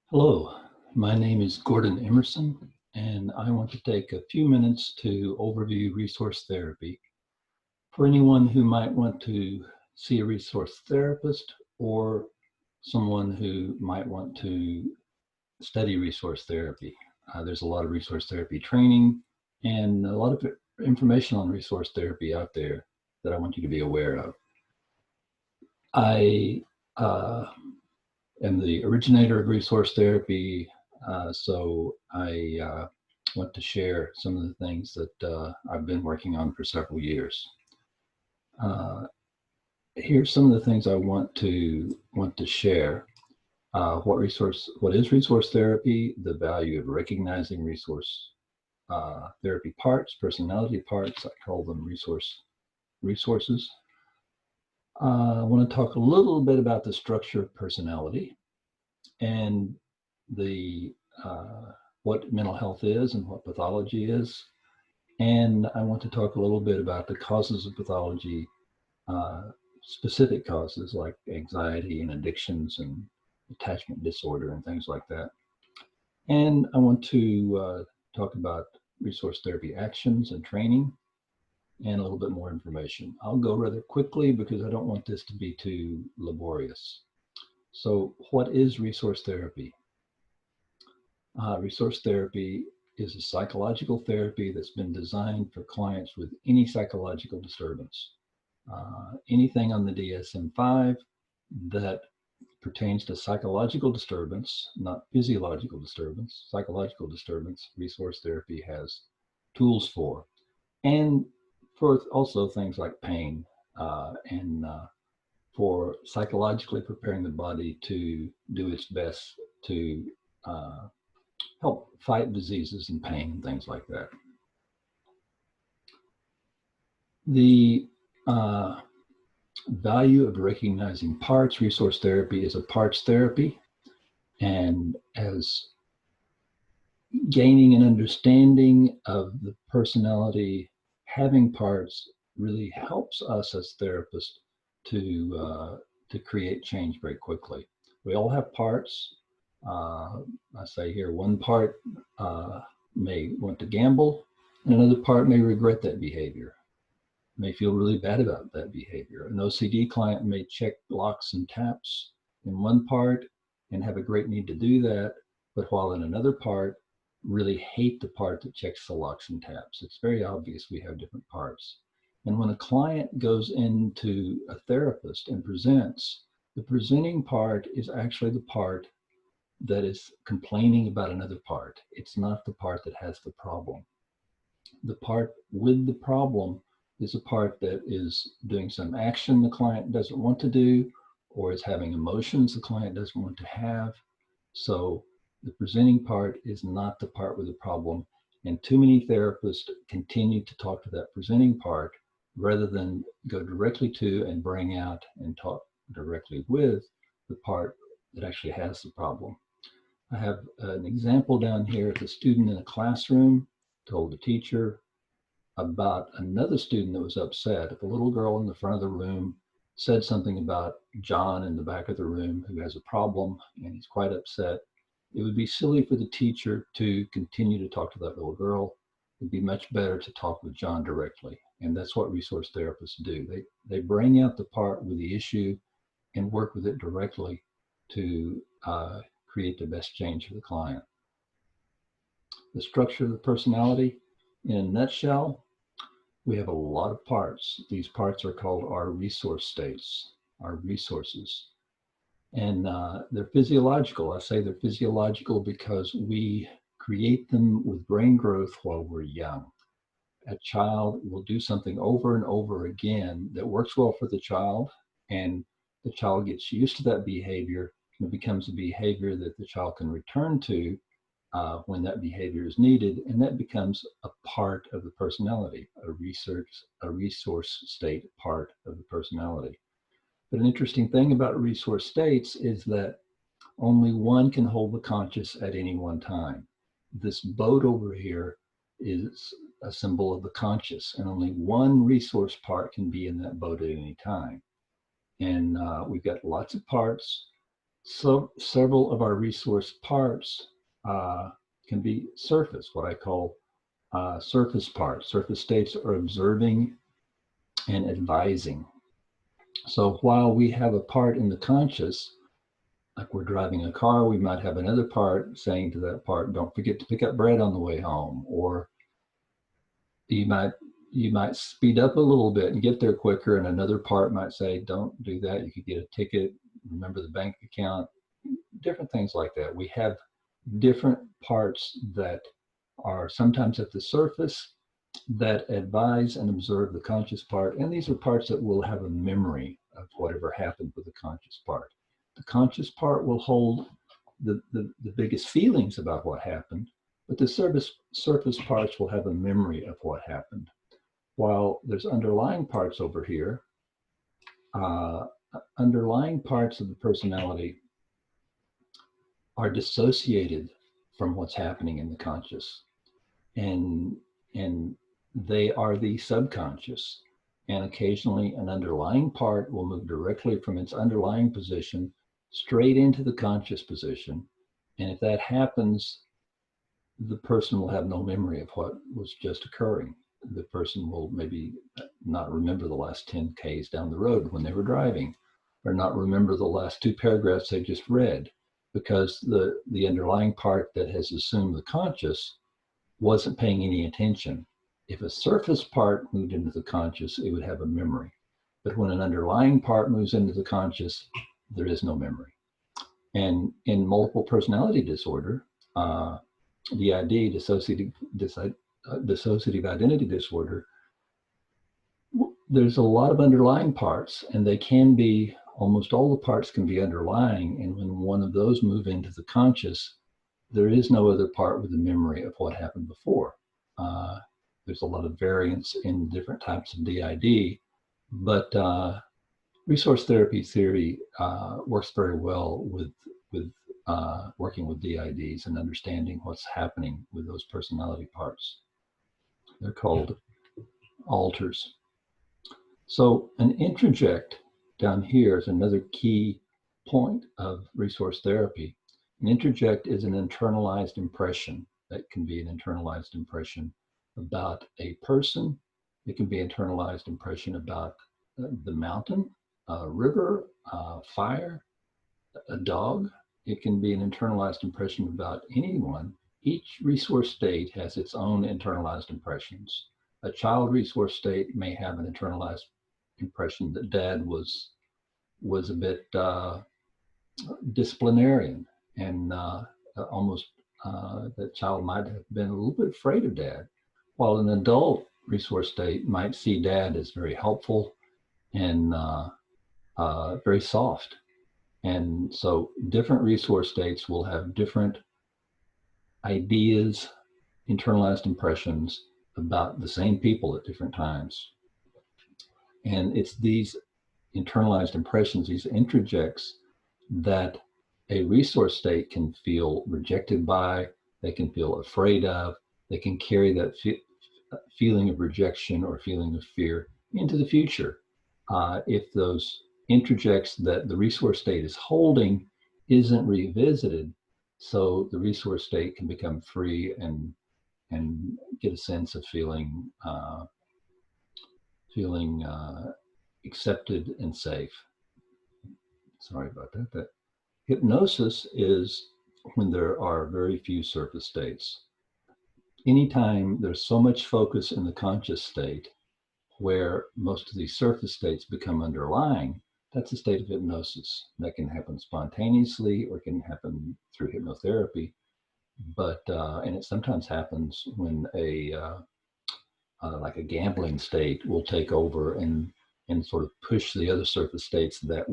Hello, my name is Gordon Emmerson, and I want to take a few minutes to overview resource therapy for anyone who might want to see a resource therapist or someone who might want to study resource therapy. There's a lot of resource therapy training and a lot of information on resource therapy out there that I want you to be aware of. I am the originator of resource therapy, so I want to share some of the things that I've been working on for several years. Here's some of the things I want to share. What is resource therapy? The value of recognizing resource therapy parts, personality parts. I call them resources. I want to talk a little bit about the structure of personality and the what mental health is and what pathology is. And I want to talk a little bit about the causes of pathology, specific causes like anxiety and addictions and attachment disorder and things like that. And I want to talk about resource therapy actions and training and a little bit more information. I'll go rather quickly because I don't want this to be too laborious. So what is resource therapy? Resource therapy is a psychological therapy that's been designed for clients with any psychological disturbance. Anything on the DSM-5 that pertains to psychological disturbance, not physiological disturbance, psychological disturbance, resource therapy has tools for. And for also things like pain and for psychologically preparing the body to do its best to help fight diseases and pain and things like that. The value of recognizing parts. Resource therapy is a parts therapy, and as gaining an understanding of the personality, having parts really helps us as therapists to create change very quickly. We all have parts. I say here, one part may want to gamble, and another part may regret that behavior, may feel really bad about that behavior. An OCD client may check locks and taps in one part and have a great need to do that, but while in another part, really hate the part that checks the locks and taps. It's very obvious we have different parts. And when a client goes into a therapist and presents, the presenting part is actually the part that is complaining about another part. It's not the part that has the problem. The part with the problem is a part that is doing some action the client doesn't want to do, or is having emotions the client doesn't want to have. So the presenting part is not the part with the problem. And too many therapists continue to talk to that presenting part rather than go directly to and bring out and talk directly with the part that actually has the problem. I have an example down here of a student in a classroom told the teacher about another student that was upset. If a little girl in the front of the room said something about John in the back of the room who has a problem and he's quite upset, it would be silly for the teacher to continue to talk to that little girl. It'd be much better to talk with John directly. And that's what resource therapists do. They bring out the part with the issue and work with it directly to create the best change for the client. The structure of the personality, in a nutshell, we have a lot of parts. These parts are called our resource states, our resources. And they're physiological. I say they're physiological because we create them with brain growth while we're young. A child will do something over and over again that works well for the child, and the child gets used to that behavior. It becomes a behavior that the child can return to when that behavior is needed, and that becomes a part of the personality, a resource state part of the personality. But an interesting thing about resource states is that only one can hold the conscious at any one time. This boat over here is a symbol of the conscious, and only one resource part can be in that boat at any time. And we've got lots of parts. So several of our resource parts can be surface, what I call surface parts. Surface states are observing and advising. So while we have a part in the conscious, like we're driving a car, we might have another part saying to that part, don't forget to pick up bread on the way home. Or you might speed up a little bit and get there quicker, and another part might say, don't do that, you could get a ticket, remember the bank account, different things like that. We have different parts that are sometimes at the surface that advise and observe the conscious part, and these are parts that will have a memory of whatever happened with the conscious part. The conscious part will hold the biggest feelings about what happened, but the surface parts will have a memory of what happened. While there's underlying parts over here, underlying parts of the personality are dissociated from what's happening in the conscious, and they are the subconscious. And occasionally an underlying part will move directly from its underlying position straight into the conscious position. And if that happens, the person will have no memory of what was just occurring. The person will maybe not remember the last 10 Ks down the road when they were driving, or not remember the last 2 paragraphs they just read, because the underlying part that has assumed the conscious wasn't paying any attention. If a surface part moved into the conscious, it would have a memory. But when an underlying part moves into the conscious, there is no memory. And in multiple personality disorder, DID, dissociative identity disorder, there's a lot of underlying parts, and they can be, almost all the parts can be underlying. And when one of those move into the conscious, there is no other part with a memory of what happened before. There's a lot of variance in different types of DID, but resource therapy theory works very well with working with DIDs and understanding what's happening with those personality parts. They're called alters. So an interject down here is another key point of resource therapy. An interject is an internalized impression. That can be an internalized impression about a person. It can be an internalized impression about the mountain, a river, fire, a dog. It can be an internalized impression about anyone. Each resource state has its own internalized impressions. A child resource state may have an internalized impression that dad was a bit disciplinarian, and almost that child might have been a little bit afraid of dad, while an adult resource state might see dad as very helpful and very soft. And so different resource states will have different ideas, internalized impressions about the same people at different times. And it's these internalized impressions, these interjects, that a resource state can feel rejected by, they can feel afraid of, they can carry that feeling of rejection or feeling of fear into the future. If those interjects that the resource state is holding isn't revisited, so the resource state can become free and get a sense of feeling accepted and safe. Sorry about that. That hypnosis is when there are very few surface states. Anytime there's so much focus in the conscious state where most of these surface states become underlying, that's a state of hypnosis. That can happen spontaneously or can happen through hypnotherapy. But, and it sometimes happens when like a gambling state will take over and sort of push the other surface states that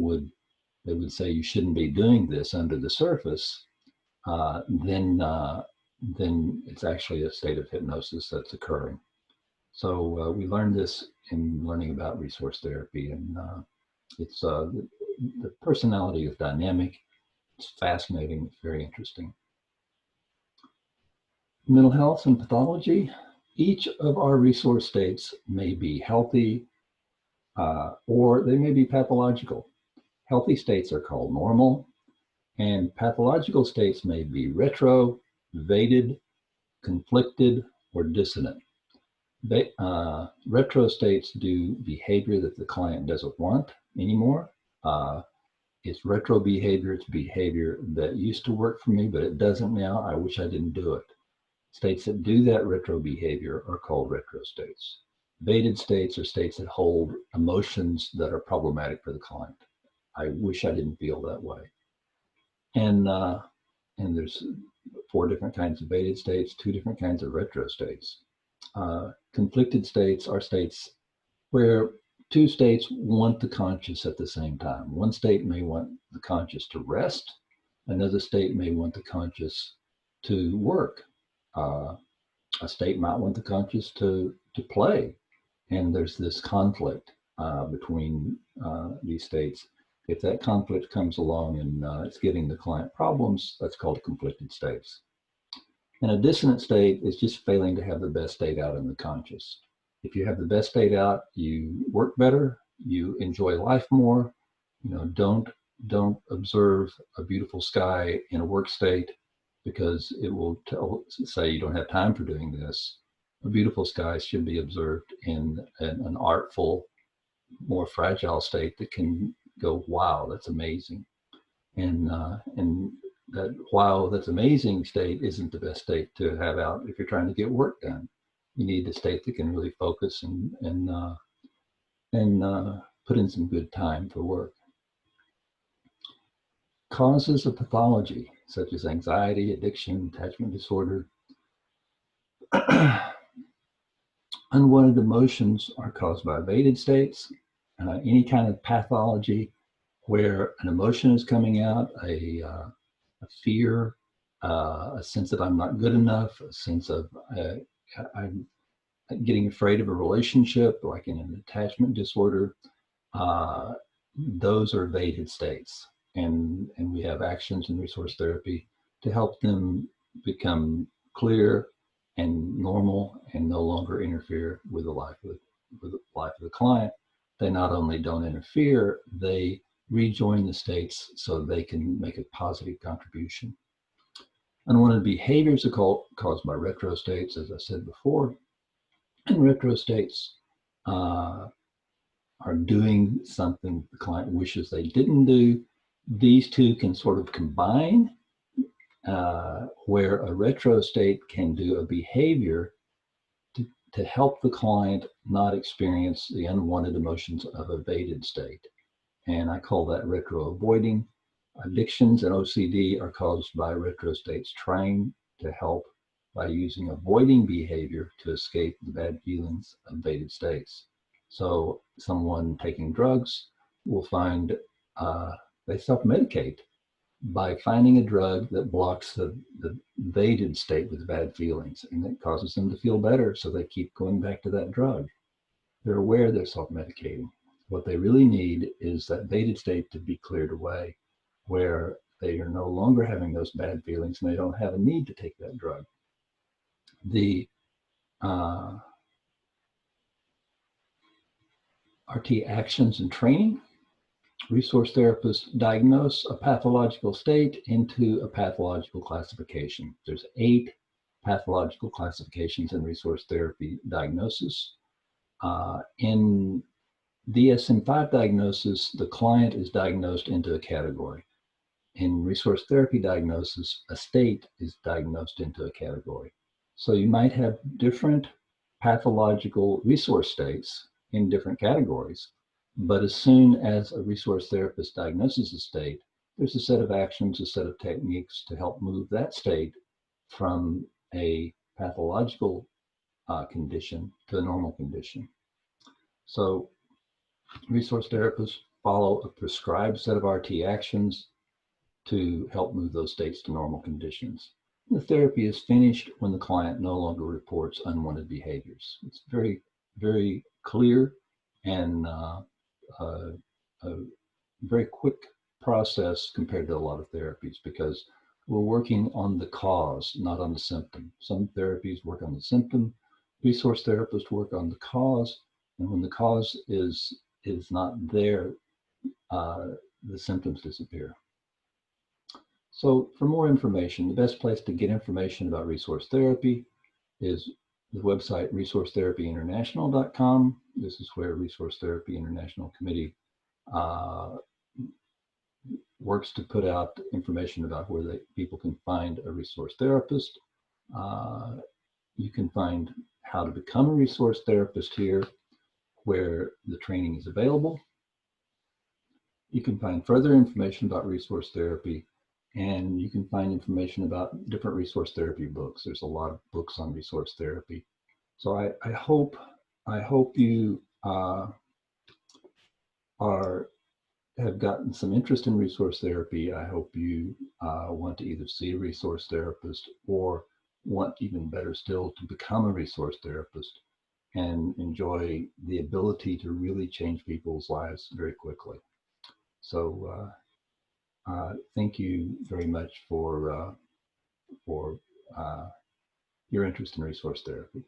they would say you shouldn't be doing this under the surface. Then it's actually a state of hypnosis that's occurring. So we learned this in learning about resource therapy, and it's the personality is dynamic. It's fascinating. It's very interesting. Mental health and pathology. Each of our resource states may be healthy or they may be pathological. Healthy states are called normal. And pathological states may be retro, vated, conflicted, or dissonant. Retro states do behavior that the client doesn't want anymore. It's retro behavior, it's behavior that used to work for me, but it doesn't now. I wish I didn't do it. States that do that retro behavior are called retro states. Vated states are states that hold emotions that are problematic for the client. I wish I didn't feel that way. And there's 4 different kinds of vated states, 2 different kinds of retro states. Conflicted states are states where 2 states want the conscious at the same time. One state may want the conscious to rest. Another state may want the conscious to work. A state might want the conscious to play. And there's this conflict between these states. If that conflict comes along and it's giving the client problems, that's called conflicted states. And a dissonant state is just failing to have the best state out in the conscious. If you have the best state out, you work better, you enjoy life more. Don't observe a beautiful sky in a work state because it will say you don't have time for doing this. A beautiful sky should be observed in an artful, more fragile state that can go, wow, that's amazing. And that wow, that's amazing state isn't the best state to have out if you're trying to get work done. You need a state that can really focus and put in some good time for work. Causes of pathology, such as anxiety, addiction, attachment disorder. Unwanted emotions are caused by vated states. Any kind of pathology where an emotion is coming out, a fear, a sense that I'm not good enough, a sense of I'm getting afraid of a relationship, like in an attachment disorder, those are vated states. And we have actions in resource therapy to help them become clear and normal and no longer interfere with the life of the client. They not only don't interfere, they rejoin the states so they can make a positive contribution. Unwanted behaviors are caused by retro states, as I said before. And retro states are doing something the client wishes they didn't do. These 2 can sort of combine, where a retro state can do a behavior to help the client not experience the unwanted emotions of a vated state. And I call that retro avoiding. Addictions and OCD are caused by retro states trying to help by using avoiding behavior to escape the bad feelings of vated states. So someone taking drugs will find they self-medicate by finding a drug that blocks the vated state with bad feelings, and it causes them to feel better, so they keep going back to that drug. They're aware they're self-medicating. What they really need is that vated state to be cleared away, where they are no longer having those bad feelings and they don't have a need to take that drug. The RT actions and training. Resource therapists diagnose a pathological state into a pathological classification. There's 8 pathological classifications in resource therapy diagnosis. In DSM-5 diagnosis, the client is diagnosed into a category. In resource therapy diagnosis, a state is diagnosed into a category. So you might have different pathological resource states in different categories, but as soon as a resource therapist diagnoses a state, there's a set of actions, a set of techniques to help move that state from a pathological condition to a normal condition. So resource therapists follow a prescribed set of RT actions to help move those states to normal conditions. The therapy is finished when the client no longer reports unwanted behaviors. It's very, very clear and a very quick process compared to a lot of therapies, because we're working on the cause, not on the symptom. Some therapies work on the symptom. Resource therapists work on the cause, and when the cause is not there, the symptoms disappear. So for more information, the best place to get information about resource therapy is the website resourcetherapyinternational.com. This is where Resource Therapy International Committee works to put out information about where people can find a resource therapist. You can find how to become a resource therapist here, where the training is available. You can find further information about resource therapy, and you can find information about different resource therapy books. There's a lot of books on resource therapy. So I hope you have gotten some interest in resource therapy. I hope you want to either see a resource therapist or want, even better still, to become a resource therapist and enjoy the ability to really change people's lives very quickly. So thank you very much for your interest in resource therapy.